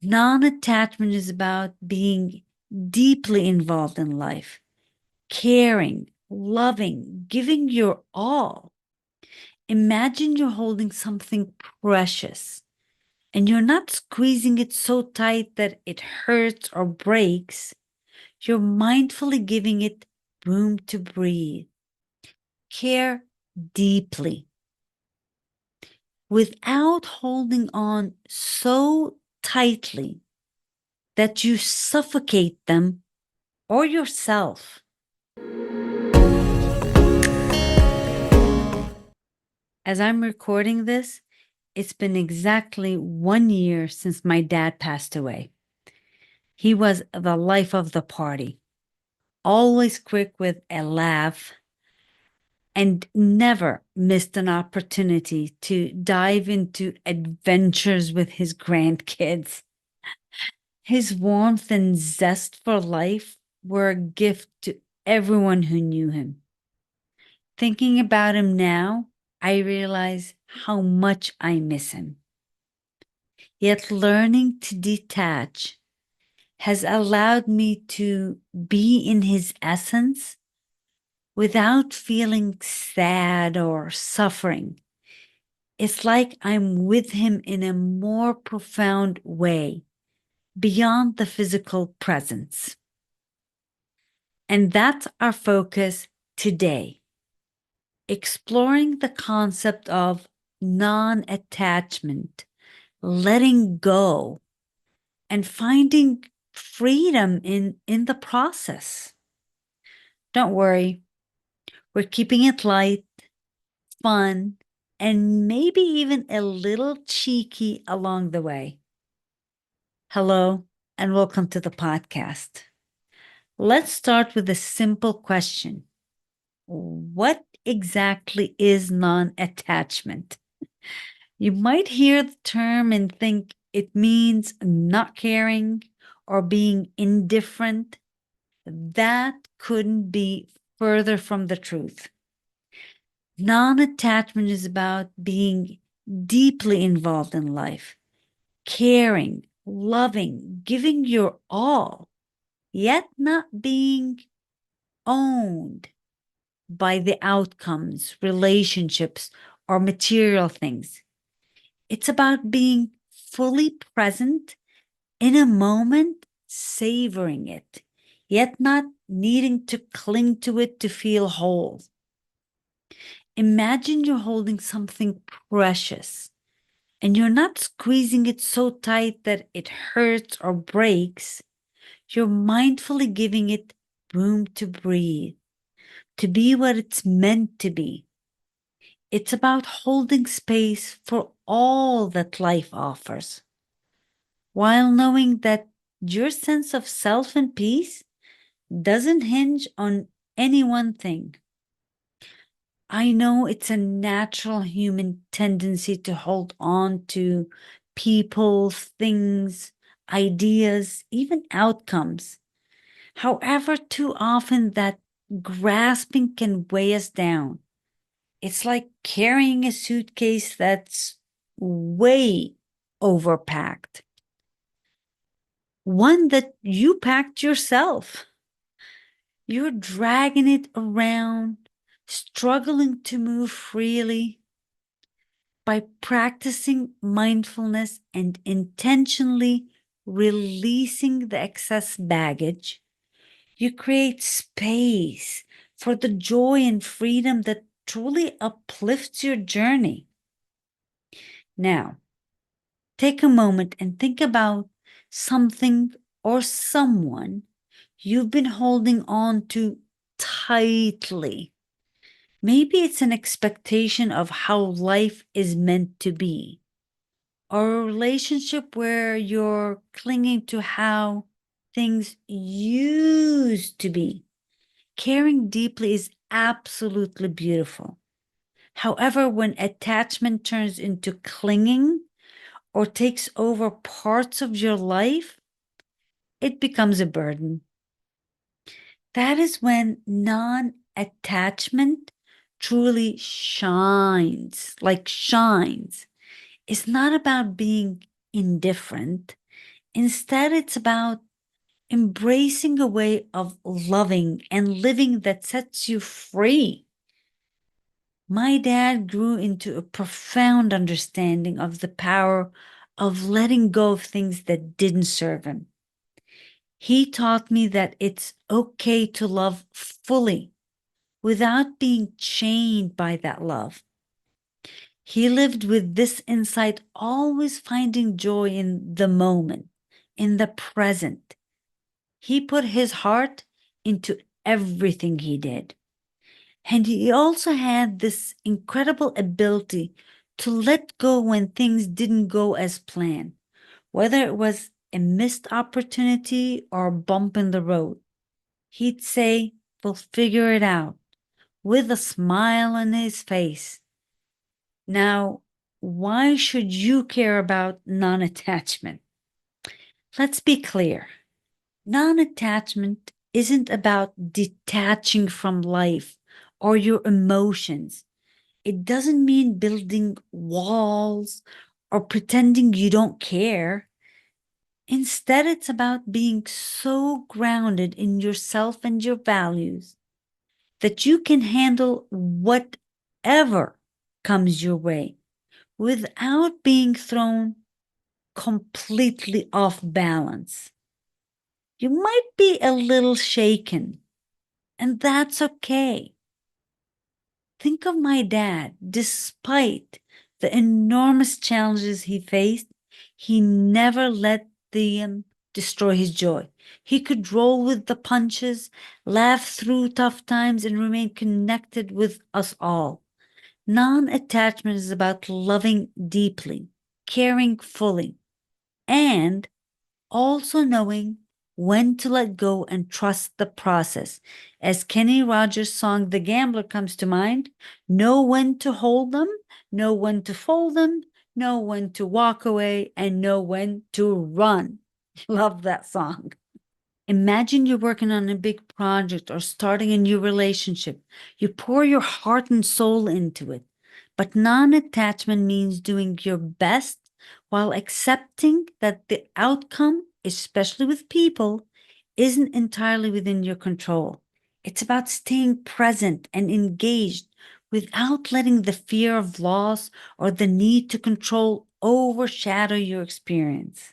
Non-attachment is about being deeply involved in life, caring, loving, giving your all. Imagine you're holding something precious and you're not squeezing it so tight that it hurts or breaks. You're mindfully giving it room to breathe. Care deeply without holding on so tightly that you suffocate them or yourself. As I'm recording this, it's been exactly 1 year since my dad passed away. He was the life of the party, always quick with a laugh, and never missed an opportunity to dive into adventures with his grandkids. His warmth and zest for life were a gift to everyone who knew him. Thinking about him now, I realize how much I miss him. Yet learning to detach has allowed me to be in his essence without feeling sad or suffering. It's like I'm with him in a more profound way, beyond the physical presence. And that's our focus today, exploring the concept of non-attachment, letting go, and finding freedom in the process. Don't worry, we're keeping it light, fun, and maybe even a little cheeky along the way. Hello, and welcome to the podcast. Let's start with a simple question. What exactly is non-attachment? You might hear the term and think it means not caring or being indifferent. That couldn't be further from the truth. Non-attachment is about being deeply involved in life, caring, loving, giving your all, yet not being owned by the outcomes, relationships, or material things. It's about being fully present in a moment, savoring it, yet not needing to cling to it to feel whole. Imagine you're holding something precious and you're not squeezing it so tight that it hurts or breaks. You're mindfully giving it room to breathe, to be what it's meant to be. It's about holding space for all that life offers, while knowing that your sense of self and peace doesn't hinge on any one thing. I know it's a natural human tendency to hold on to people, things, ideas, even outcomes. However, too often that grasping can weigh us down. It's like carrying a suitcase that's way overpacked, one that you packed yourself. You're dragging it around, struggling to move freely. By practicing mindfulness and intentionally releasing the excess baggage, you create space for the joy and freedom that truly uplifts your journey. Now, take a moment and think about something or someone you've been holding on to tightly. Maybe it's an expectation of how life is meant to be, or a relationship where you're clinging to how things used to be. Caring deeply is absolutely beautiful. However, when attachment turns into clinging or takes over parts of your life, it becomes a burden. That is when non-attachment truly shines. It's not about being indifferent. Instead, it's about embracing a way of loving and living that sets you free. My dad grew into a profound understanding of the power of letting go of things that didn't serve him. He taught me that it's okay to love fully without being chained by that love. He lived with this insight, always finding joy in the moment, in the present. He put his heart into everything he did. And he also had this incredible ability to let go when things didn't go as planned, whether it was a missed opportunity or a bump in the road. He'd say, "We'll figure it out," with a smile on his face. Now, why should you care about non-attachment? Let's be clear. Non-attachment isn't about detaching from life or your emotions. It doesn't mean building walls or pretending you don't care. Instead, it's about being so grounded in yourself and your values that you can handle whatever comes your way without being thrown completely off balance. You might be a little shaken, and that's okay. Think of my dad. Despite the enormous challenges he faced, he never let them destroy his joy. He could roll with the punches, laugh through tough times, and remain connected with us all. Non-attachment is about loving deeply, caring fully, and also knowing when to let go and trust the process. As Kenny Rogers' song The Gambler comes to mind, know when to hold them, know when to fold them, know when to walk away, and know when to run. Love that song. Imagine you're working on a big project or starting a new relationship. You pour your heart and soul into it. But non-attachment means doing your best while accepting that the outcome, especially with people, isn't entirely within your control. It's about staying present and engaged without letting the fear of loss or the need to control overshadow your experience.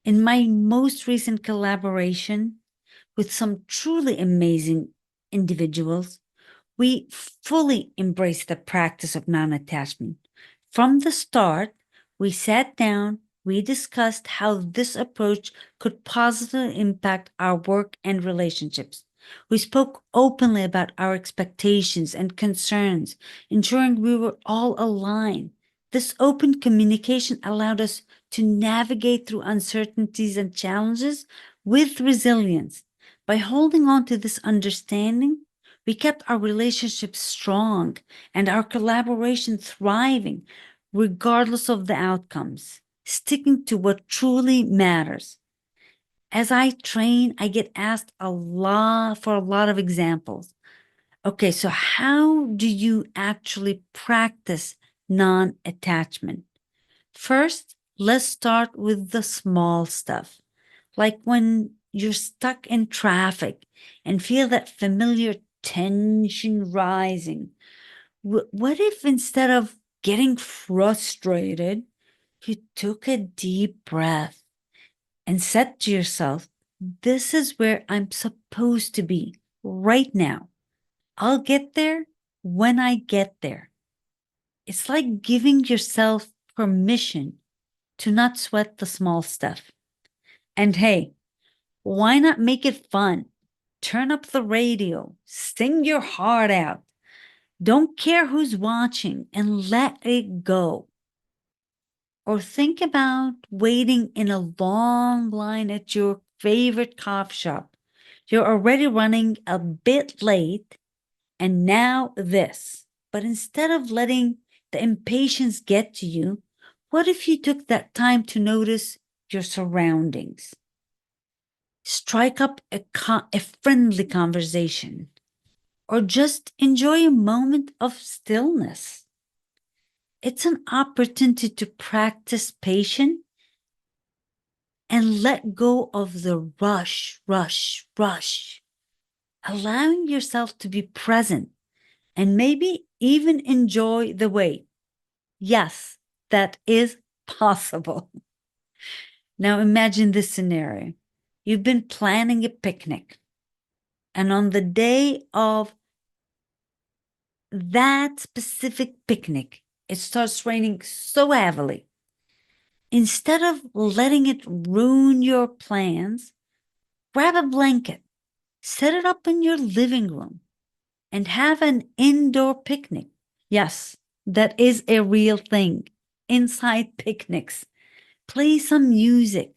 In my most recent collaboration with some truly amazing individuals, we fully embraced the practice of non-attachment. From the start, we sat down, we discussed how this approach could positively impact our work and relationships. We spoke openly about our expectations and concerns, ensuring we were all aligned. This open communication allowed us to navigate through uncertainties and challenges with resilience. By holding on to this understanding, we kept our relationship strong and our collaboration thriving, regardless of the outcomes, sticking to what truly matters. As I train, I get asked a lot of examples. Okay, so how do you actually practice non-attachment? First, let's start with the small stuff, like when you're stuck in traffic and feel that familiar tension rising. What if instead of getting frustrated, you took a deep breath and said to yourself, "This is where I'm supposed to be right now. I'll get there when I get there." It's like giving yourself permission to not sweat the small stuff. And hey, why not make it fun? Turn up the radio, sing your heart out. Don't care who's watching and let it go. Or think about waiting in a long line at your favorite coffee shop. You're already running a bit late, and now this. But instead of letting the impatience get to you, what if you took that time to notice your surroundings? Strike up a friendly conversation, or just enjoy a moment of stillness. It's an opportunity to practice patience and let go of the rush, rush, rush, allowing yourself to be present and maybe even enjoy the wait. Yes, that is possible. Now imagine this scenario. You've been planning a picnic, and on the day of that specific picnic, it starts raining so heavily. Instead of letting it ruin your plans, grab a blanket, set it up in your living room, and have an indoor picnic. Yes, that is a real thing. Inside picnics. Play some music,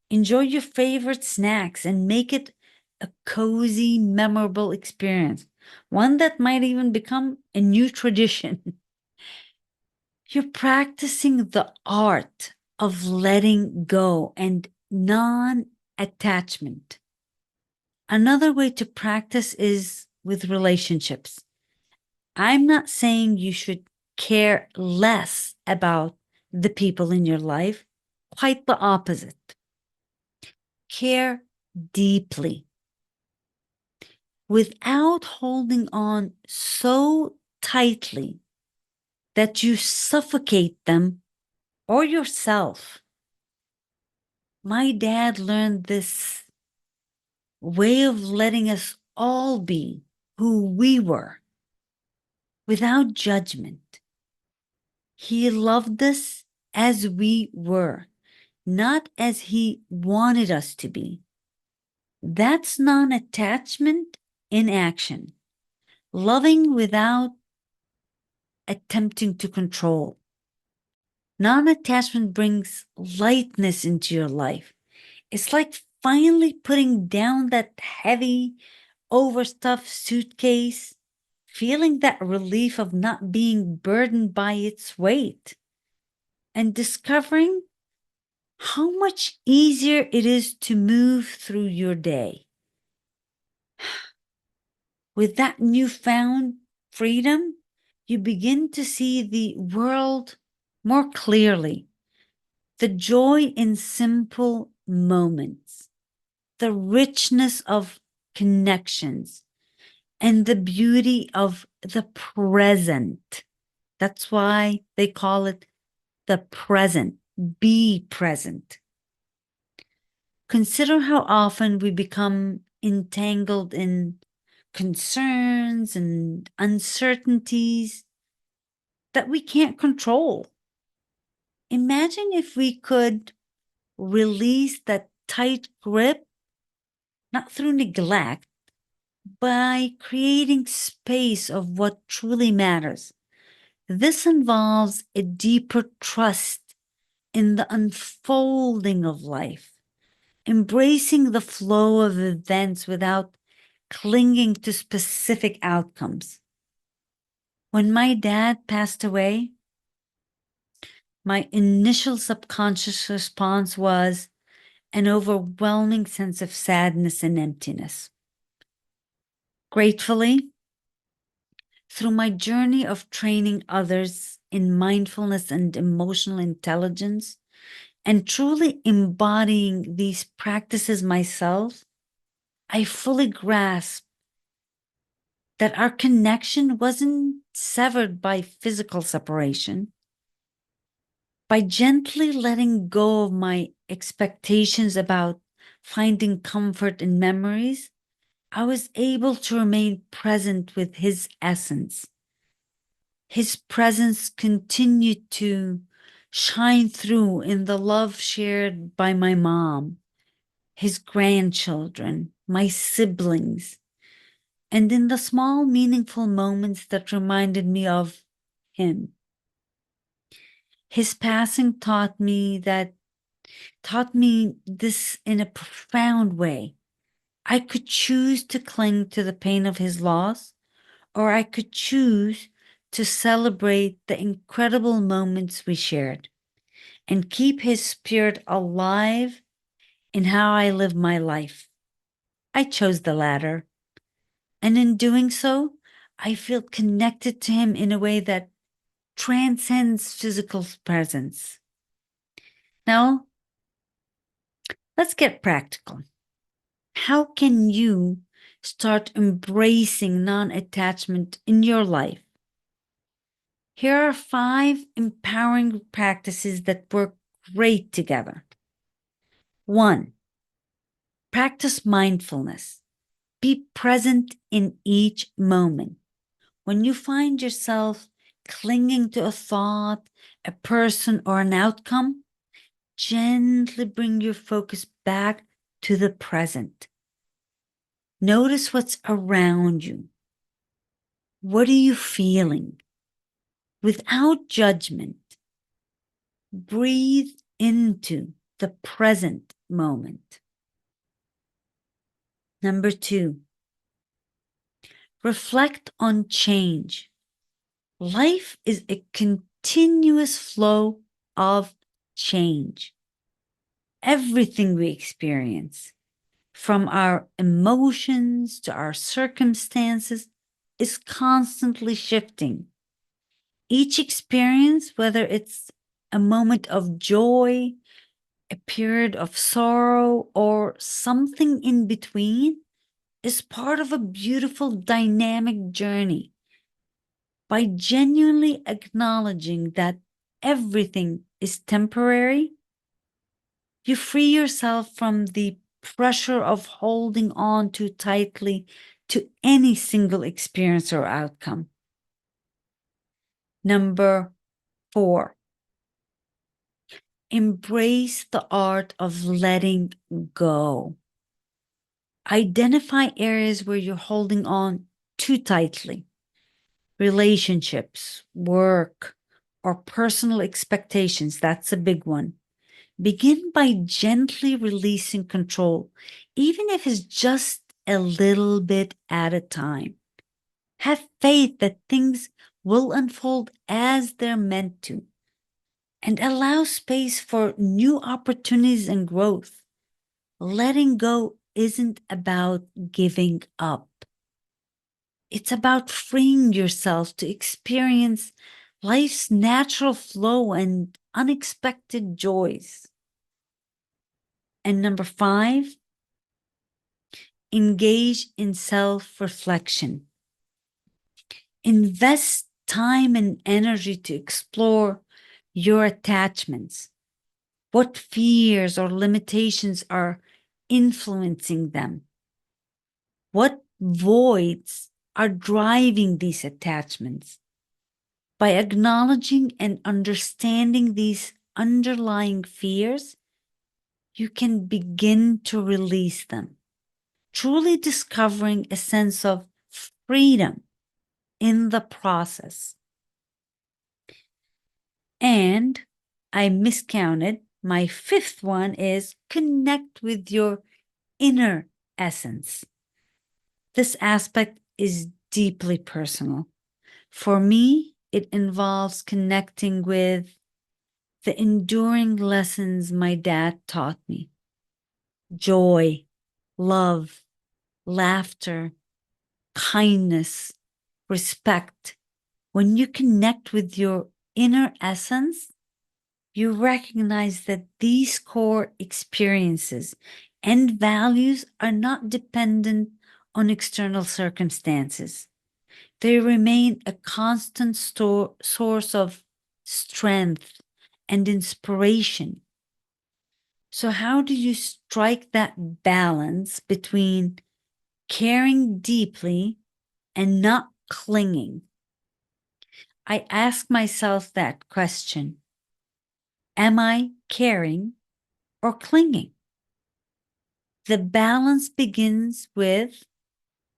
enjoy your favorite snacks, and make it a cozy, memorable experience. One that might even become a new tradition. You're practicing the art of letting go and non-attachment. Another way to practice is with relationships. I'm not saying you should care less about the people in your life, quite the opposite. Care deeply without holding on so tightly that you suffocate them or yourself. My dad learned this way of letting us all be who we were without judgment. He loved us as we were, not as he wanted us to be. That's non-attachment in action, loving without attempting to control. Non-attachment brings lightness into your life. It's like finally putting down that heavy, overstuffed suitcase, feeling that relief of not being burdened by its weight, and discovering how much easier it is to move through your day. With that newfound freedom, you begin to see the world more clearly. The joy in simple moments, the richness of connections, and the beauty of the present. That's why they call it the present. Be present. Consider how often we become entangled in concerns and uncertainties that we can't control. Imagine if we could release that tight grip, not through neglect, by creating space of what truly matters. This involves a deeper trust in the unfolding of life, embracing the flow of events without clinging to specific outcomes. When my dad passed away, my initial subconscious response was an overwhelming sense of sadness and emptiness. Gratefully, through my journey of training others in mindfulness and emotional intelligence, and truly embodying these practices myself, I fully grasped that our connection wasn't severed by physical separation. By gently letting go of my expectations about finding comfort in memories, I was able to remain present with his essence. His presence continued to shine through in the love shared by my mom, his grandchildren, my siblings, and in the small, meaningful moments that reminded me of him. His passing taught me this in a profound way. I could choose to cling to the pain of his loss, or I could choose to celebrate the incredible moments we shared and keep his spirit alive in how I live my life. I chose the latter. And in doing so, I feel connected to him in a way that transcends physical presence. Now, Let's get practical. How can you start embracing non-attachment in your life? Here are 5 empowering practices that work great together. 1, practice mindfulness. Be present in each moment. When you find yourself clinging to a thought, a person, or an outcome, gently bring your focus back to the present. Notice what's around you. What are you feeling? Without judgment, breathe into the present moment. Number 2, reflect on change. Life is a continuous flow of change. Everything we experience, from our emotions to our circumstances, is constantly shifting. Each experience, whether it's a moment of joy, a period of sorrow, or something in between, is part of a beautiful dynamic journey. By genuinely acknowledging that everything is temporary, you free yourself from the pressure of holding on too tightly to any single experience or outcome. Number 4, embrace the art of letting go. Identify areas where you're holding on too tightly. Relationships, work, or personal expectations, that's a big one. Begin by gently releasing control, even if it's just a little bit at a time. Have faith that things will unfold as they're meant to, and allow space for new opportunities and growth. Letting go isn't about giving up. It's about freeing yourself to experience life's natural flow and unexpected joys. And number 5, engage in self-reflection. Invest time and energy to explore your attachments. What fears or limitations are influencing them? What voids are driving these attachments? By acknowledging and understanding these underlying fears, you can begin to release them, truly discovering a sense of freedom in the process. And I miscounted. My 5th one is connect with your inner essence. This aspect is deeply personal. For me, it involves connecting with the enduring lessons my dad taught me. Joy, love, laughter, kindness, respect. When you connect with your inner essence, you recognize that these core experiences and values are not dependent on external circumstances. They remain a constant source of strength and inspiration. So how do you strike that balance between caring deeply and not clinging? I ask myself that question. Am I caring or clinging? The balance begins with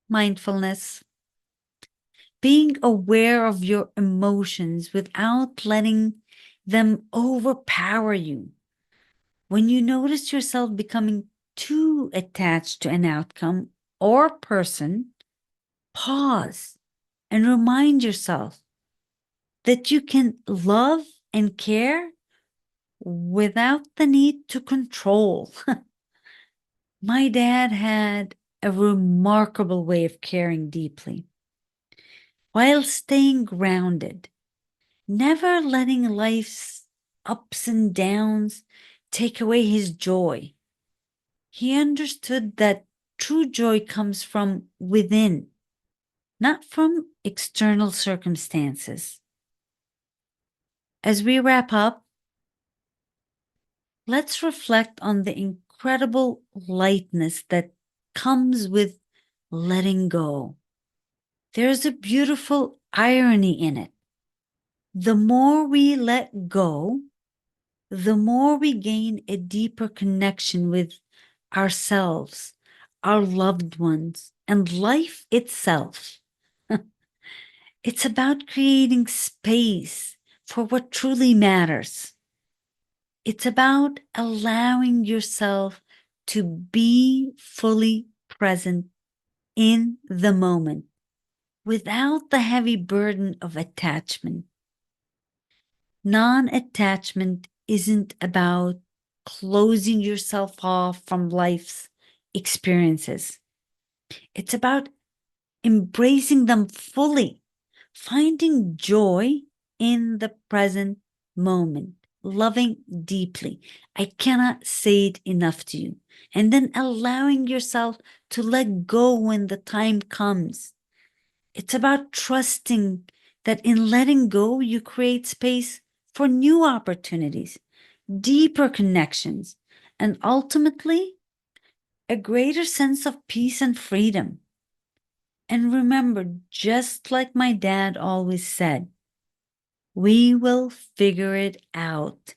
mindfulness, being aware of your emotions without letting them overpower you. When you notice yourself becoming too attached to an outcome or person, pause and remind yourself that you can love and care without the need to control. My dad had a remarkable way of caring deeply while staying grounded, never letting life's ups and downs take away his joy. He understood that true joy comes from within, not from external circumstances. As we wrap up, let's reflect on the incredible lightness that comes with letting go. There's a beautiful irony in it. The more we let go, the more we gain a deeper connection with ourselves, our loved ones, and life itself. It's about creating space for what truly matters. It's about allowing yourself to be fully present in the moment without the heavy burden of attachment. Non-attachment isn't about closing yourself off from life's experiences. It's about embracing them fully, finding joy in the present moment, loving deeply. I cannot say it enough to you. And then allowing yourself to let go when the time comes. It's about trusting that in letting go, you create space for new opportunities, deeper connections, and ultimately, a greater sense of peace and freedom. And remember, just like my dad always said, we will figure it out.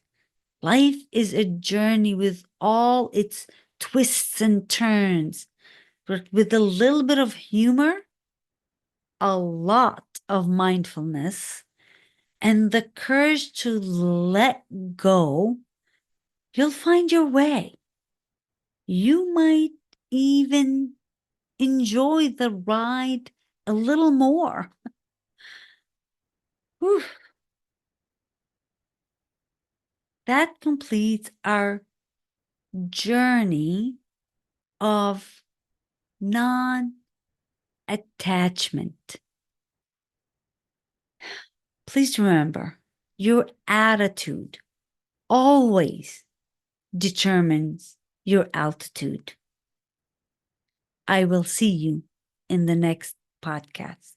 Life is a journey with all its twists and turns, but with a little bit of humor, a lot of mindfulness, and the courage to let go, you'll find your way. You might even enjoy the ride a little more. Whew. That completes our journey of non-attachment. Please remember, your attitude always determines your altitude. I will see you in the next podcast.